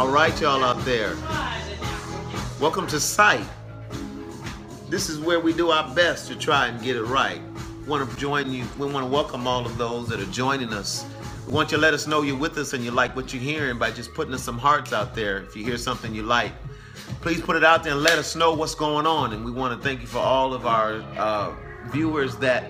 All right, y'all out there. Welcome to Sight. This is where we do our best to try and get it right. We want to join you. We want to welcome all of those that are joining us. We want you to let us know you're with us and you like what you're hearing by just putting us some hearts out there. If you hear something you like, please put it out there and let us know what's going on. And we want to thank you for all of our viewers that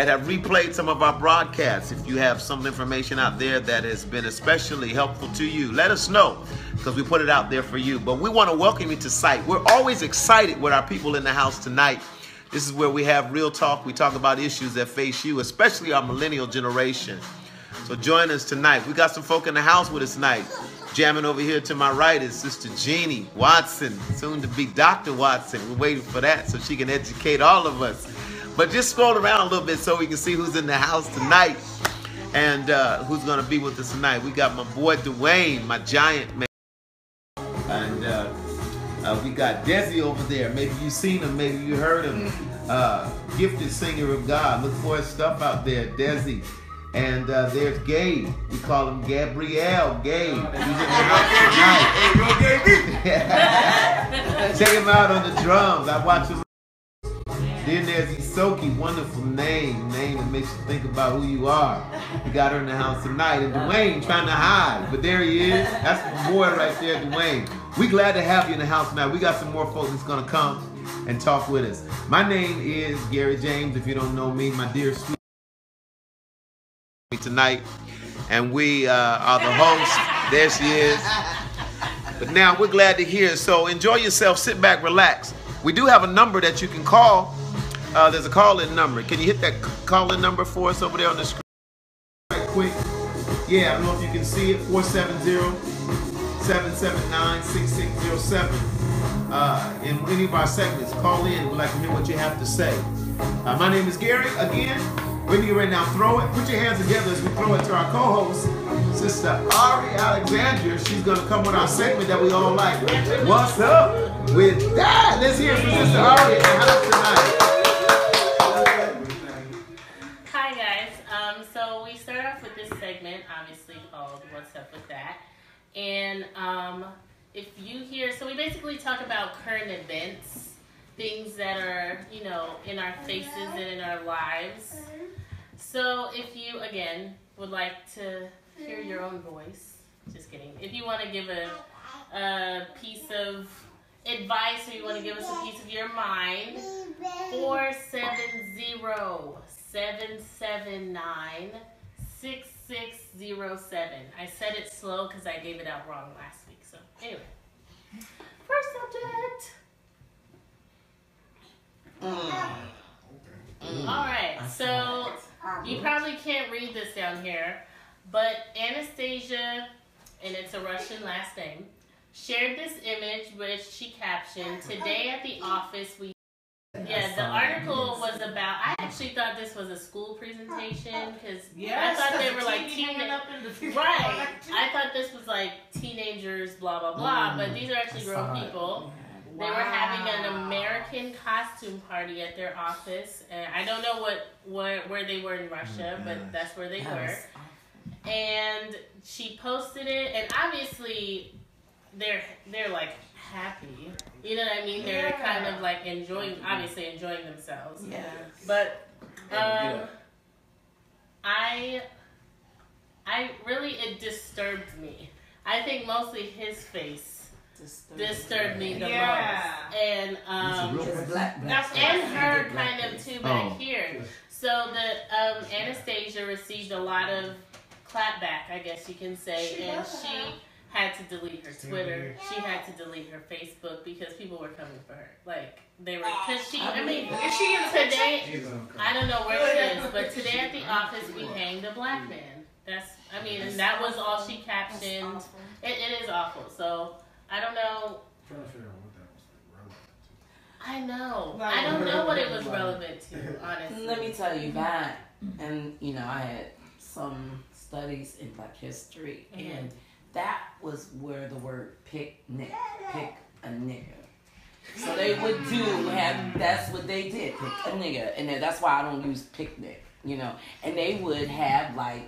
have replayed some of our broadcasts. If you have some information out there that has been especially helpful to you, let us know, because we put it out there for you. But we want to welcome you to Sight. We're always excited with our people in the house tonight. This is where we have real talk. We talk about issues that face you, especially our millennial generation. So join us tonight. We got some folk in the house with us tonight. Jamming over here to my right is Sister Jeannie Watson, soon to be Dr. Watson. We're waiting for that so she can educate all of us. But just scroll around a little bit so we can see who's in the house tonight and who's going to be with us tonight. We got my boy Dwayne, my giant man. And we got Desi over there. Maybe you've seen him. Maybe you heard him. Gifted singer of God. Look for his stuff out there, Desi. And there's Gabe. We call him Gabrielle. Gabe. He's in the house tonight. Check him out on the drums. I watch him. Then there's Isoki, wonderful name that makes you think about who you are. We got her in the house tonight. And Dwayne trying to hide, but there he is. That's the boy right there, Dwayne. We glad to have you in the house tonight. We got some more folks that's going to come and talk with us. My name is Gary James. If you don't know me, my dear sweet tonight. And we are the hosts. There she is. But now we're glad to hear. So enjoy yourself. Sit back, relax. We do have a number that you can call. There's a call-in number. Can you hit that call-in number for us over there on the screen? Right quick. Yeah, I don't know if you can see it. 470-779-6607. In any of our segments, call in. We'd like to hear what you have to say. My name is Gary. Again, we're here right now. Throw it. Put your hands together as we throw it to our co-host, Sister Ari Alexandria. She's going to come with our segment that we all like. What's up with that? Let's hear from Sister Ari in the house tonight. Hi, guys. So we start off with this segment, obviously called What's Up With That? And if you hear, so we basically talk about current events, things that are, you know, in our faces and in our lives. So if you, again, would like to hear your own voice, just kidding. If you want to give a piece of advice or you want to give us a piece of your mind, 470-779-6607. I said it slow because I gave it out wrong last week. So anyway, first subject. All right, so you probably can't read this down here, but Anastasia, and it's a Russian last name, shared this image which she captioned, "Today at the office we..." Yeah, the article was about, I actually thought this was a school presentation because I thought they were like teenagers. Right. I thought this was like teenagers, blah, blah, blah, but these are actually grown people. They were having an American costume party at their office. And I don't know where they were in Russia, but that's where they were. And she posted it, and obviously they're like happy. You know what I mean? They're kind of like enjoying themselves. Yeah. But I really, it disturbed me. I think mostly his face disturbed me the most. And and her kind of too back here. So the Anastasia received a lot of clapback, I guess you can say, and she had to delete her Twitter. She had to delete her Facebook because people were coming for her. Like, they were, because she, I mean, is she in today, I don't know where she is, but today at the office we hanged a black man. That's, I mean, and that was all she captioned. It is awful. So, I don't know. I'm trying to figure out what that was relevant to. I know. I don't know what it was relevant to, honestly. Let me tell you that, and, you know, I had some studies in Black history, and that was where the word pick a nigga. So they would that's what they did, pick a nigga. And that's why I don't use picnic. you know, and they would have like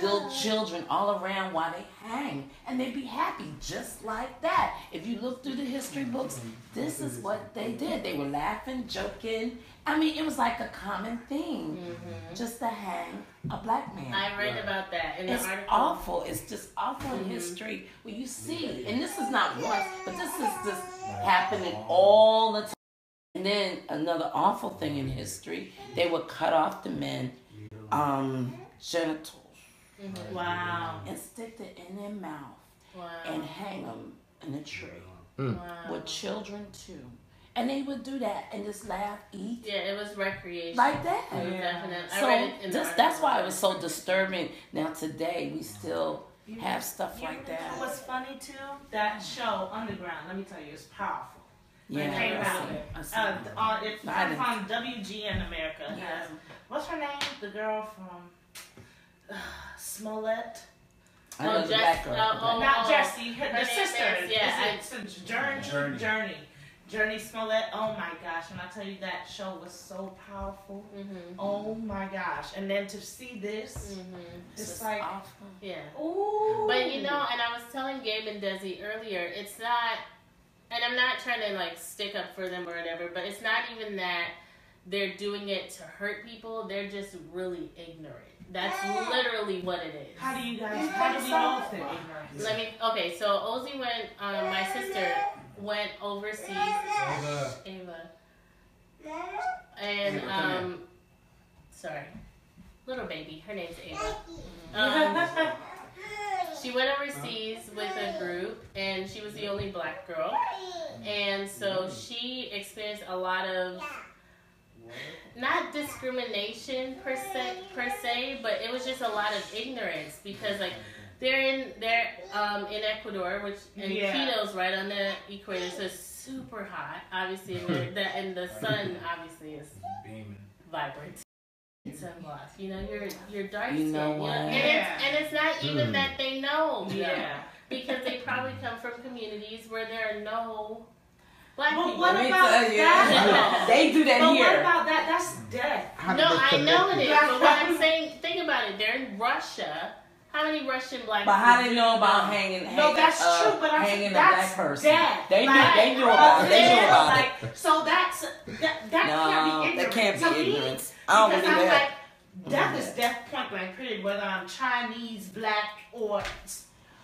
little children all around while they hang, and they'd be happy just like that. If you look through the history books, this is what they did. They were laughing, joking. I mean, it was like a common thing, just to hang a black man. I read about that in the It's article. awful. It's just awful in history where you see, and this is not once, but this is just happening all the time. And then another awful thing in history, they would cut off the men genitals Wow. and stick it in their mouth Wow. and hang them in a tree Wow. with children too. And they would do that and just laugh, eat Yeah, it was recreation. like that. It was definitely. I So read it in the that's article. why it was so disturbing. Now today we still have stuff like that. What's funny too? That show Underground. Let me tell you, it's powerful. Yeah, It came I out. see. I see. It's I didn't- from WGN America. It has, what's her name? The girl from Smollett. I know the black girl. Not Jessie. her The name sister. is- yeah, It's a Journey Smollett. Oh my gosh! When I tell you that show was so powerful. Oh my gosh! And then to see this, it's like, awful. Yeah. ooh. But you know, and I was telling Gabe and Desi earlier, it's not, and I'm not trying to like stick up for them or whatever, but it's not even that they're doing it to hurt people. They're just really ignorant. That's literally what it is. How do we know if they're ignorant? Okay, so Ozzy went, my sister went overseas. Ava. And, sorry. Little baby. Her name's Ava. She went overseas with a group, and she was the only black girl. And so she experienced a lot of, not discrimination per se, but it was just a lot of ignorance because like they're in Ecuador, which and Quito's right on the equator, so it's super hot, obviously, and the sun obviously is vibrant. Sunglass, you know, you're dark skinned, You know what? and it's not even that they know, Yeah. because they probably come from communities where there are no black But people. what Let me about tell you, that? they do that But here. what about that? That's death. No, I know it is, but what I'm saying, think about it. They're in Russia. How many Russian black But people how do they you know about hanging? No, that's true, but hanging that's a black person. death. They knew. Like, They knew about it. They knew about it. like, so that's that can't be No, ignorance. that can't to be me, ignorance. I don't because believe I'm that. like, death is death point blank period, whether I'm Chinese, black, or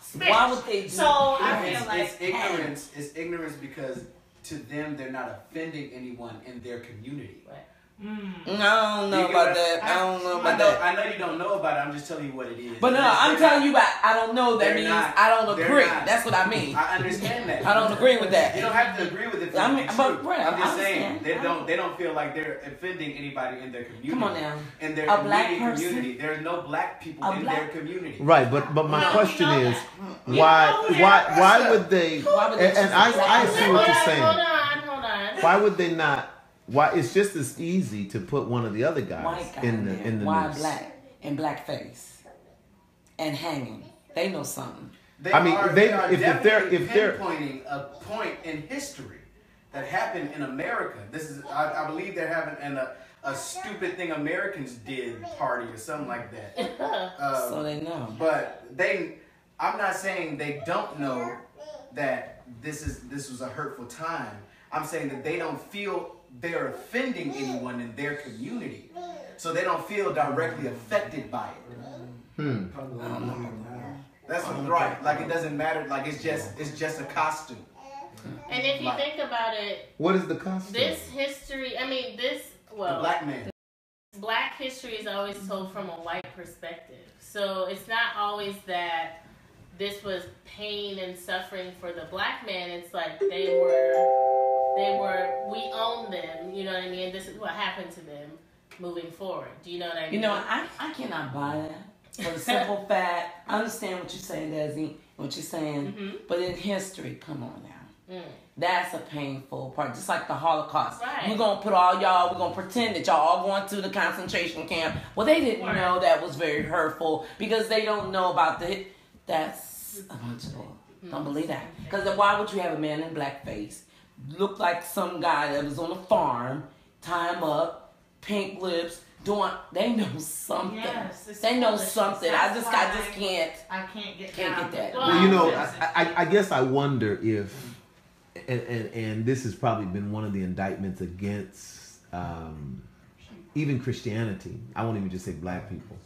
Spanish. Why would they do? So I feel It's like ignorance. It's ignorance because to them they're not offending anyone in their community. I don't know about that. I don't know about that. I know you don't know about it. I'm just telling you what it is. But no, I'm telling you about. I don't know. That they're means not- I don't they're agree. not. That's what I mean. I understand that. I don't agree with that. You don't have to agree with it. I mean, but, Right, right, I'm just I saying understand. they don't feel like they're offending anybody in their community. Come on now. In their A black immediate person? community, there's no black people A in black- their community. Right, but my No, question we know is, that. why would they? Why would they And choose I black see people? what you're Hold saying. on. Why would they not? Why it's just as easy to put one of the other guys White guy in there. the Why noose. black and blackface and hanging? They know something. They I mean, are, they- they are if they're- definitely if they're- pinpointing a point in history that happened in America. This is, I believe they're having a stupid thing Americans did party or something like that. So they know. But I'm not saying they don't know that this was a hurtful time. I'm saying that they don't feel they're offending anyone in their community, so they don't feel directly affected by it. That's right. Like it doesn't matter. Like it's just a costume. And if you think about it, What is the costume? this history, The well, black man. black history is always told from a white perspective. So it's not always that this was pain and suffering for the black man. It's like we own them, you know what I mean? This is what happened to them moving forward. Do you know what I mean? You know, I cannot buy that for the simple fact. I understand what you're saying, Desi, what you're saying, but in history, come on now. That's a painful part. Just like the Holocaust. Right. We're going to put all y'all, we're going to pretend that y'all all going to the concentration camp. Well, they didn't know that was very hurtful because they don't know about that's a bunch of bull. Don't believe that. Because why would you have a man in blackface, look like some guy that was on a farm, tie him up, pink lips, they know something. Yes, it's they know foolishness. something. I just can't. I can't get that. Well, you know, I guess I wonder if, and this has probably been one of the indictments against even Christianity. I won't even just say black people.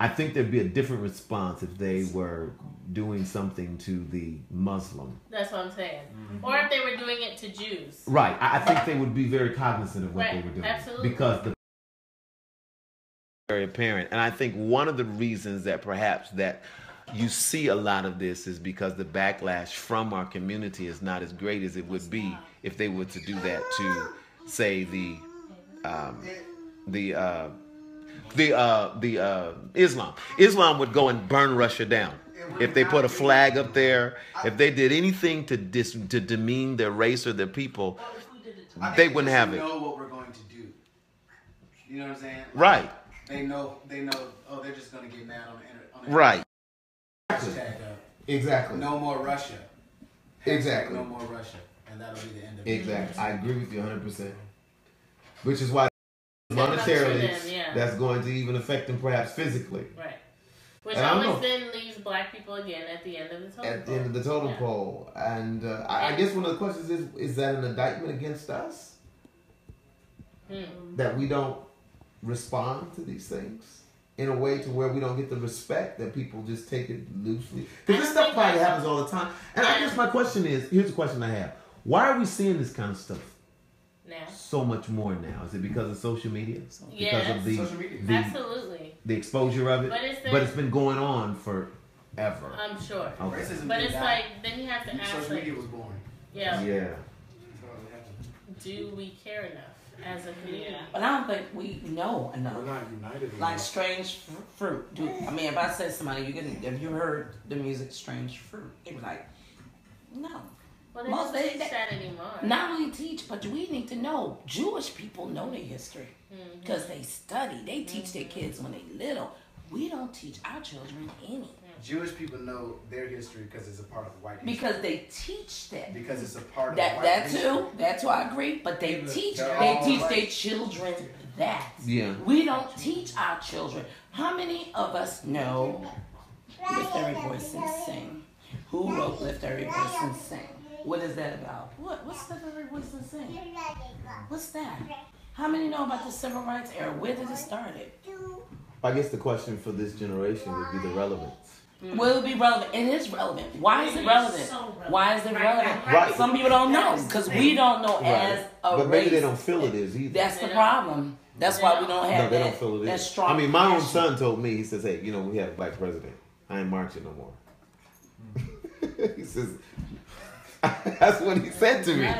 I think there'd be a different response if they were doing something to the Muslim. That's what I'm saying. Or if they were doing it to Jews. Right. I think they would be very cognizant of what they were doing. Absolutely. Because the very apparent. And I think one of the reasons that perhaps that you see a lot of this is because the backlash from our community is not as great as it would be if they were to do that to, say, Islam. Islam would go and burn Russia down if they put a flag up there. If they did anything to demean their race or their people, they wouldn't have it. They know what we're going to do. You know what I'm saying? Right. They know. Oh, they're just going to get mad on the Right. Exactly. No more Russia. Exactly. No more Russia, and that'll be the end of it. Exactly. I agree with you 100%. Which is why monetarily, that's going to even affect them perhaps physically. Right. Which always then leaves black people again at the end of the totem pole. At the end of the totem pole. And I guess one of the questions is that an indictment against us? That we don't respond to these things in a way to where we don't get the respect, that people just take it loosely? Because this stuff probably happens all the time. And I guess my question is, here's the question I have. Why are we seeing this kind of stuff now? So much more now? Is it because of social media? Yes. Because of the absolutely. The exposure of it? But it's been going on forever. I'm sure. Okay. But it's like, then you have to ask, social media was born. Yeah. Yeah. Do we care enough as a community? But I don't think we know enough. We're not united. Like Strange Fruit. If I say to somebody, have you heard the music Strange Fruit? They were like, no. Well, they don't teach that anymore. Not only teach, but we need to know. Jewish people know their history because they study. They teach their kids when they're little. We don't teach our children any. Jewish people know their history because it's a part of white history. Because they teach that. Because it's a part of that. white That history. too. That's why I agree. But they teach. They teach their children that. Yeah. We don't teach our children. How many of us know Lift Every Voice and Sing? Who wrote Lift Every Voice and Sing? What is that about? What's Lift Every Voice and Sing? What's that? How many know about the civil rights era? Where did it start? I guess the question for this generation would be the relevance. Will it be relevant? It is relevant. Why is it relevant? So relevant. Why is it relevant? Right. Some people don't know because we don't know as a But maybe race. they don't feel it is either. That's the problem. That's why we don't have they don't feel it that is. strong. I mean, my own passion. son told me, he says, hey, we have a black president. I ain't marching no more. He says, that's what he said to me.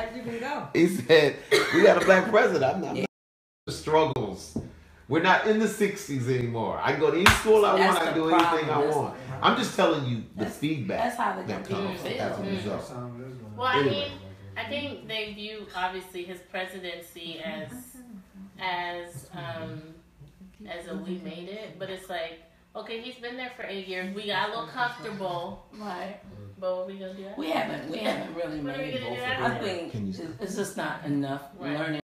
He said, we got a black president. I'm not the struggles. We're not in the 60s anymore. I can go to any school I want. I can do anything I want. I'm just telling you the feedback That's how the that people comes feel. as a result. Well, I mean, I think they view obviously his presidency as a we made it, but it's like, okay, he's been there for 8 years. We got a little comfortable, Right. but what are we gonna do? We haven't really What are we made it. gonna do I after think it's just not enough learning.